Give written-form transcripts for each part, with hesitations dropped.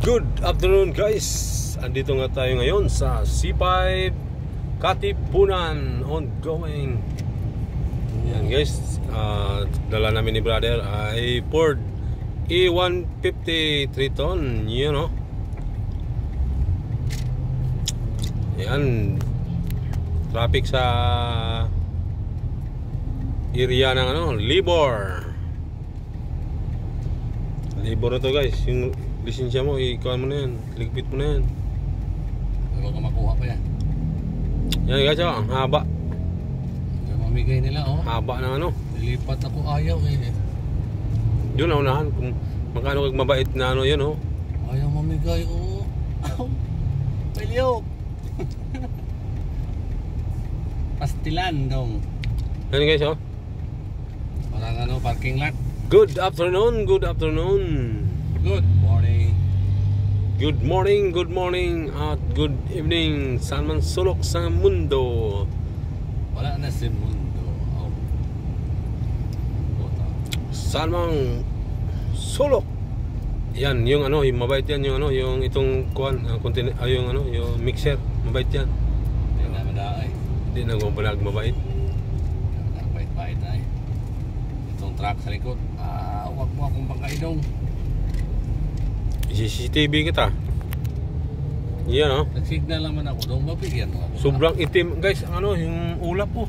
Good afternoon guys. Andito nga tayo ngayon sa C5 Katipunan ongoing. Yan guys, dala namin ni brother ay Ford E150 3 ton, you know. Yan, traffic sa area ng Libor. Libor na to guys, yung lisensya mo, ikuha mo na yan, ligpit mo na yan. Huwag ka makuha pa yan. Yan guys, ang haba. Yung mamigay nila, oh. Haba ng Nilipat ako, ayaw eh. Yun na unahan, kung magkano kag mabait na yun, oh. Ayaw mamigay, oh. Paliw. Pastilan dong. Yan guys, oh. Parang parking lot. Good afternoon, good afternoon. Good morning. Good morning, good morning at good evening. Saan man sulok sa mundo. Wala na si mundo. Oh. Saan man sulok. Yan, yung yung mabait yan, yung yung itong kuan, yung mixer, mabait yan. Hindi na madaay. Hindi na gumabalag, mabait. Bait-bait na eh. Itong truck sa likod. Huwag mo akong pangkaidong. CCTV kita. Yan, oh. Nag-signal naman ako. Doon mabigyan mo ako. Sobrang itim, guys, yung ulap po.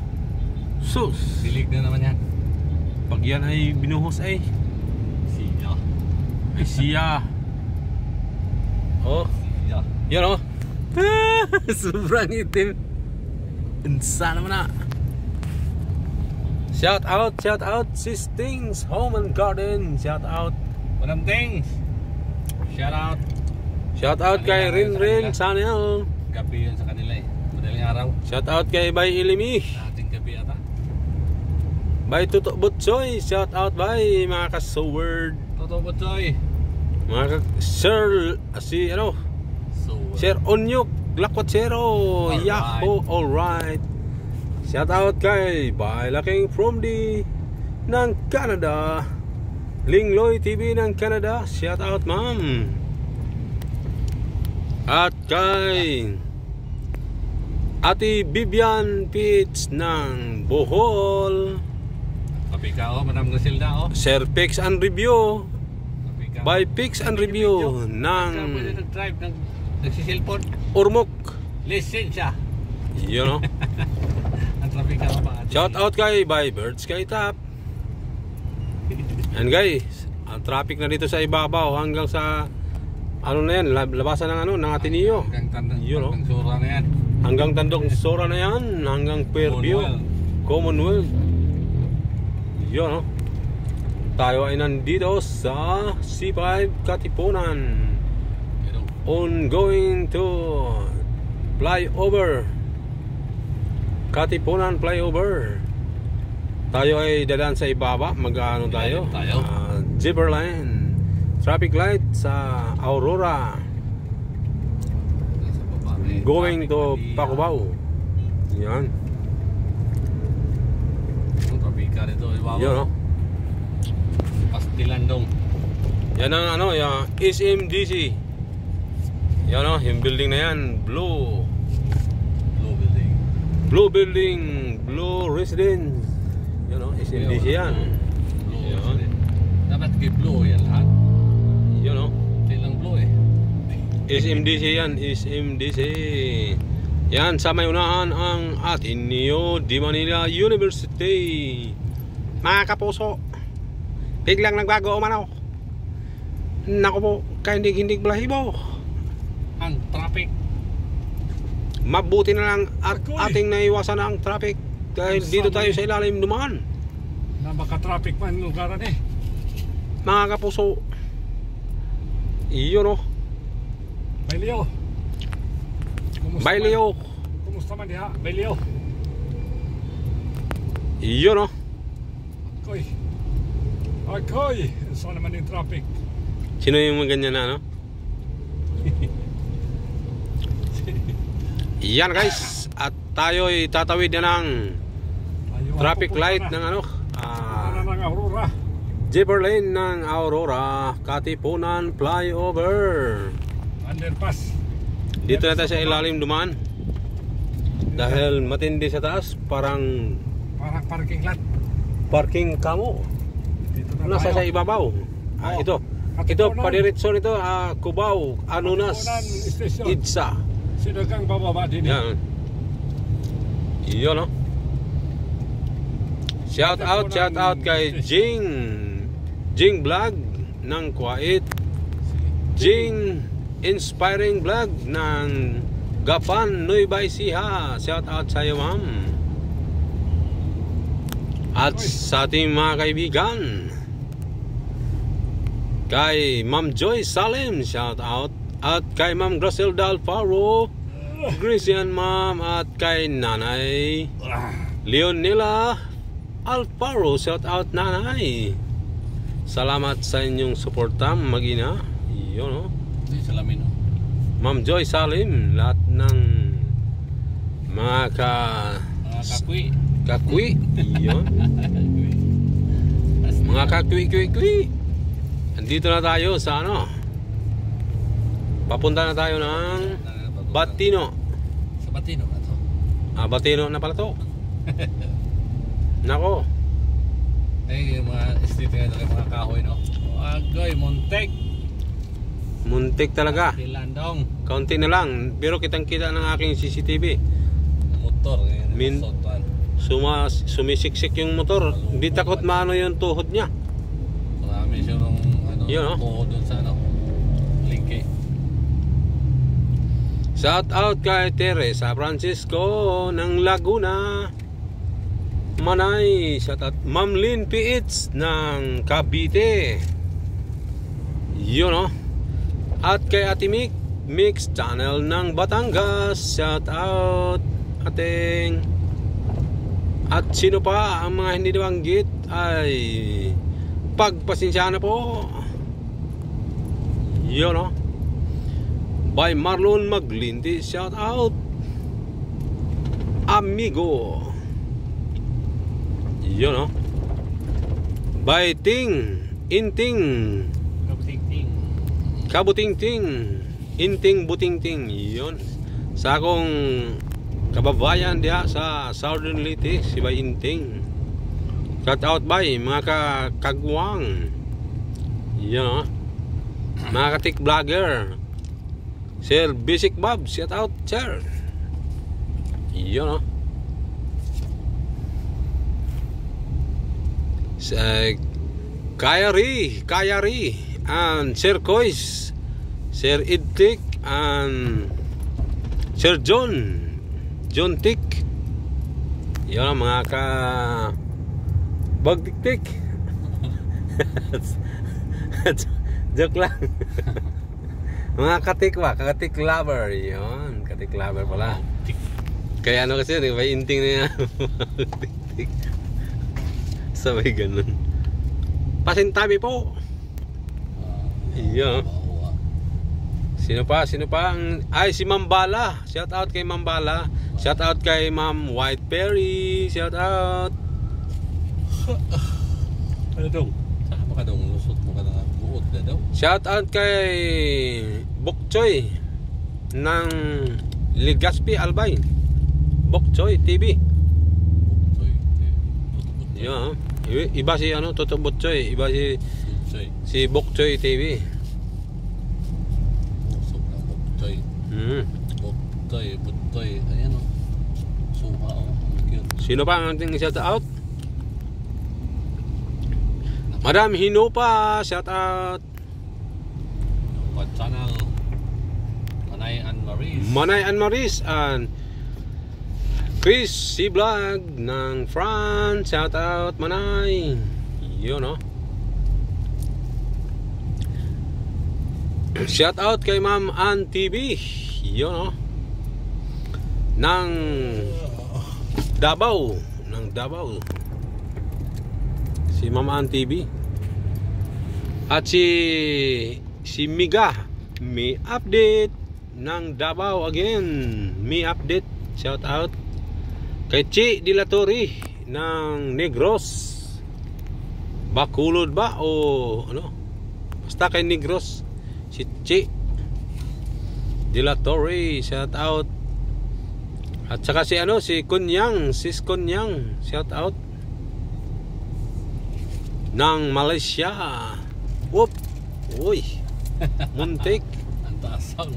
Sus. Dilig na naman yan. Pag yan ay binuhos ay Siya. ay siya. Oh. Siya. Yan, oh. Sobrang itim. Insa naman na. Shout out sis Things Home and Garden. Shout out Walang things. Shout out kay Rin sana yan. Gabi yun sa kanila eh. Madaling araw. Shout out kay Bay Ilimi. Ating gabi ata. Bay Tutok Butsoy. Shout out bay mga ka-Soward. Totoo ba Choy? Mga ka-Sir Sir Onyok Lakwatsero. Alright. Yahoo. Alright. Shout out kay Bay Laking from ng Canada. Lingloy TV ng Canada. Shout out ma'am. At kay Ate Bibian Pitts ng Bohol. Kapi ka o, Madam Griselda o. Sir Pix and Review. Kapi ka. By Pix and Review ng Pwede nag-drive ng nagsisilpon. Urmok. Lisensya. You know. Ang traffic ka pa. Shout out kay By Birds kay Tap. And guys, ang traffic na dito sa ibabaw hanggang sa na yan, labasan ng ng Ateneo. Hanggang tandang Sura na yan. Hanggang Tandong Sora na yan, hanggang Fairview, Commonwealth. Yun, no? Tayo ay nandito sa C5 Katipunan. Ongoing to flyover. Katipunan flyover. Tayo ay dadaan sa ibaba, tayo? Zebra line, traffic light sa Aurora. Going to Pacubao. Yan. Traffic ka dito, ibaba. Yan, no? Pastilan dong. Yan ang yung SMDC. Yan, no? Yung building na yan, Blue Building, Blue Residence. Yan, no? SMDC yan. Dapat kay blue yan lahat. Yan, no? Kailang blue eh. SMDC yan, SMDC. Yan, sa may unahan ang Ateneo de Manila University. Mga kapuso, biglang nagbago umano. Naku po, kahindig-hindig balahibo. Ang traffic. Mabuti na lang at ating naiwasan ang traffic dahil dito tayo sa ilalim dumaan. Nabaka-traffic man lugaran eh. Mga kapuso, iyon, no? Bailio. Bailio. Kumusta man diha? Bailio. Iyon, no? Akoy. Saan naman yung traffic? Sino yung mga ganyan na, no? Yan guys, at tayo ay tatawid na ng traffic light ng Aurora. Zebra lane ng Aurora, Katipunan flyover. underpass. Dito na tayo sa ilalim dumaan. Dahil matindi sa taas, parang Parking lot. parking kamo. Dito na Nasa sa tayo. ibabaw. Oh. Ito. Ito, Katipunan. padiretso nito, Cubao, Anunas, Katipunan station. Idsa. Sinagang bababa din. Yan. Yun, no? Shout out kay Jing Vlog ng Kuwait. Jing Inspiring Vlog ng Gapan, Nueva Ecija. Shout out sa iyo, ma'am. At sa ating mga kaibigan, kay Ma'am Joy Salim, shout out. At kay Ma'am Griselda Alfaro, Grisian ma'am. At kay Nanay Leonela Alfaro, shout out nanay. Salamat sa inyong suporta, mag-ina. Yun, no? Hindi salamin, no? Ma'am Joy Salim, lahat ng mga Mga kakwi. Yun. Mga kakwi. Andito na tayo sa ano? Papunta na tayo ng Batino. Sa Batino na to. Batino na pala to. Nako. Yung mga street nga ito, mga kahoy, no? Agoy, Muntik talaga. Landong. Kaunti na lang. Pero kitang-kita ng aking CCTV. Motor. Sumisiksik yung motor. Hindi takot maano yung tuhod niya. Marami siya nung Yun, no? tuhod doon sa Lingke. Shout out kay Teresa Francisco ng Laguna. Manay. Shout out Ma'am Lynn Piits ng Cavite. Yun, no? At kay Ate Mix Channel ng Batangas. Shout out ating. At sino pa ang mga hindi nabanggit ay pagpasensya na po. Yun, no? By Marlon Maglinti, shout out amigo. Yun, no? By Inting Kabutingting Inting Butingting. Yun. Sa akong kababayan diha sa Southern Leyte, si Bay Inting. Shout out by mga kagwang. Yun, no? Mga katik vlogger. Sir Basic Bob, shout out sir. Yun, no? Kayari and Sir Kois, Sir Idtik and Sir John Tick. Yun, mga bagtiktik. Joke lang. Mga katik lover. Yun, katik lover pala. Kaya ano kasi, may inting na yan. Tik-tik. Sabay ganun. Pasintabi po. Iya. Sino pa ay si Ma'am Bala. Shout out kay Ma'am Bala. Shout out kay Ma'am White Perry. Shout out. Ano dong? Saan ka dong? Lusot mo ka na buod na daw. Shout out kay Bokchoy ng Legazpi Albay. Bokchoy TV. Yeah. Iba si Toto Bokchoy, iba si Bokchoy TV. Usok ng Bokchoy. Bokchoy. Ayan, o. Suha, o. Cute. Sino pa ang ating shout out? Madam Hinopa, shout out. What channel? Manay and Maris and Chris C. Vlog ng France. Shout out Manay. Yun, no? Shout out kay Ma'am Ann TV. Yun, no? Ng Davao. Si Ma'am Ann TV. At si Miga. Mi update ng Davao again. Mi update. Shout out kay Chi Dilatori ng Negros. Bakulod ba o ano? Basta kay Negros si Chi. De La Torre, shout out. At saka si Kunyang, sis Kunyang, shout out. Ng Malaysia. Whoop. Uy. Muntik. Ang taas ang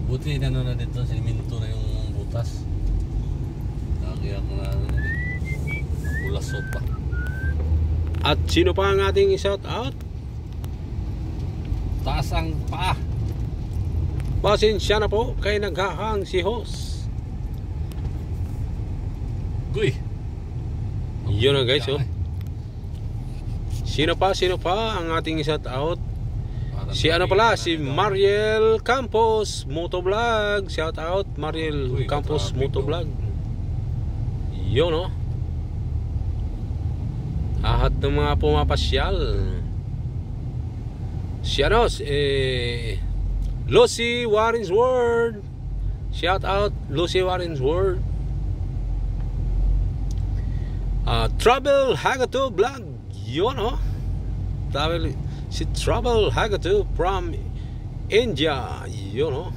buti na dito, siniminto na yung butas. Lagi ako na ulasot pa. At sino pa ang ating shout out? Taas ang paa. Pasensya na po kay naghahang si host. Guy. Yun na guys, oh. Sino pa ang ating shout out? Si si Mariel Campos Motovlog. Shout out Mariel Campos Motovlog. Yun, oh. Lahat ng mga pumapasyal. Si Lucy Warren's World. Shout out Lucy Warren's World. Travel Hagatu Vlog. Yun, oh. Si Travel Hagatu from India. Yun, oh.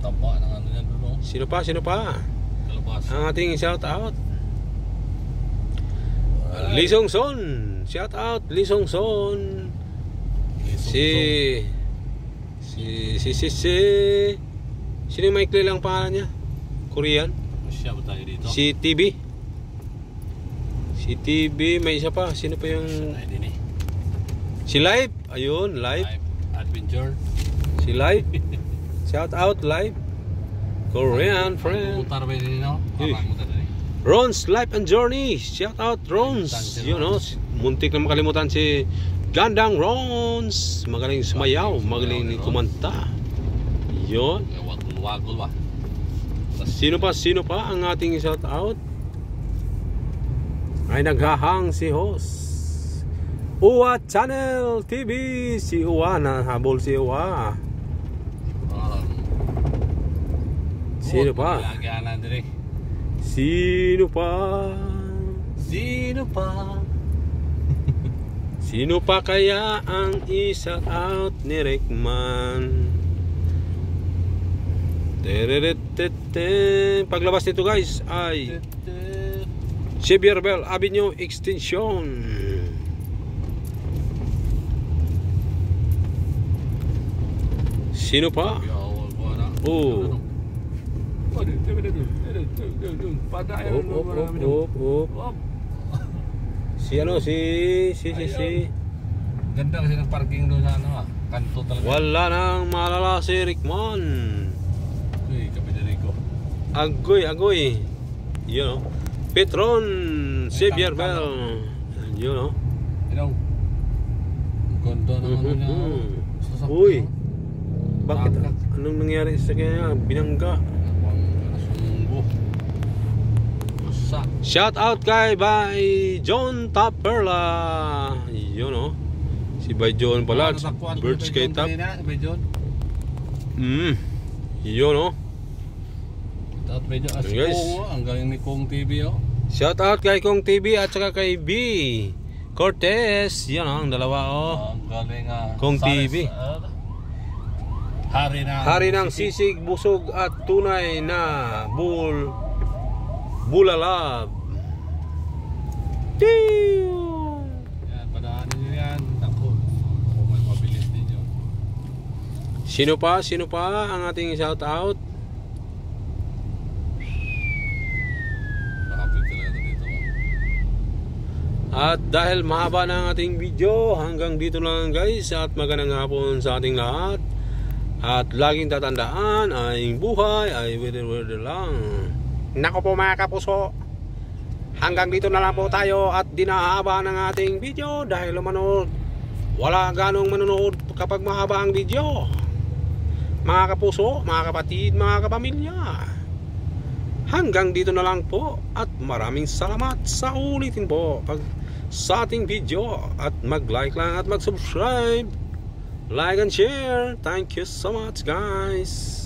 Taba ng ano yan doon, oh. Sino pa? Kalabasa. Ang ating shout out. Lee Song Son. Shout out Lee Song Son. Sino yung maikli lang pangalan niya? Korean? Siya ba tayo dito? Si TB, may isa pa. Sino pa yung... Si Live. Ayun, Live. Adventure. Si Live. Shout out Live. Korean friend. Putar ba din, no? Ron's Life and Journey. Shout out Ron's. You know, muntik na makalimutan si Gandang Rons. Magaling sumayaw, magaling kumanta. Yun. Wagul ba? Sino pa ang ating shout out? Ay naghahang si host. Uwa Channel TV. Si Uwa, nahabol si Uwa. Sino pa? Sino pa kaya ang isa out ni Rickman? Paglabas nito guys ay Xavier Bell Avenue Extension. Sino pa? Oh. Si Ganda kasi ng parking doon sa kanto talaga. Wala nang malala si Rickman. Uy, Kapitalico. Agoy. You know. Petron Xavier Bell. You know. Ganda naman niya. Uy. Bakit? Anong nangyari sa kanya? Binangga. Shout out kay by John Taperla. Yun, oh. Si by John pala. Birds kay Tap. Yun, oh. Guys, ang galing ni Kong TV, oh. Shout out kay Kong TV at saka kay B Cortez. Yan, oh, ang dalawa, oh. Ang galing Kong TV. Hari ng sisig, busog at tunay na bulalab. Yan, padaanin nyo yan. Ako, may mabilis din yun. Sino pa ang ating shout out? Nakapit talaga dito. At dahil mahaba na ang ating video, hanggang dito lang guys. At magandang hapon sa ating lahat. At laging tatandaan, ay buhay ay weather lang. Nako po mga kapuso, hanggang dito na lang po tayo at dinahaba ng ating video dahil wala ganong manonood kapag mahaba ang video. Mga kapuso, mga kapatid, mga kapamilya, hanggang dito na lang po at maraming salamat sa ulitin po sa ating video at mag-like lang at mag-subscribe. Like and share. Thank you so much guys.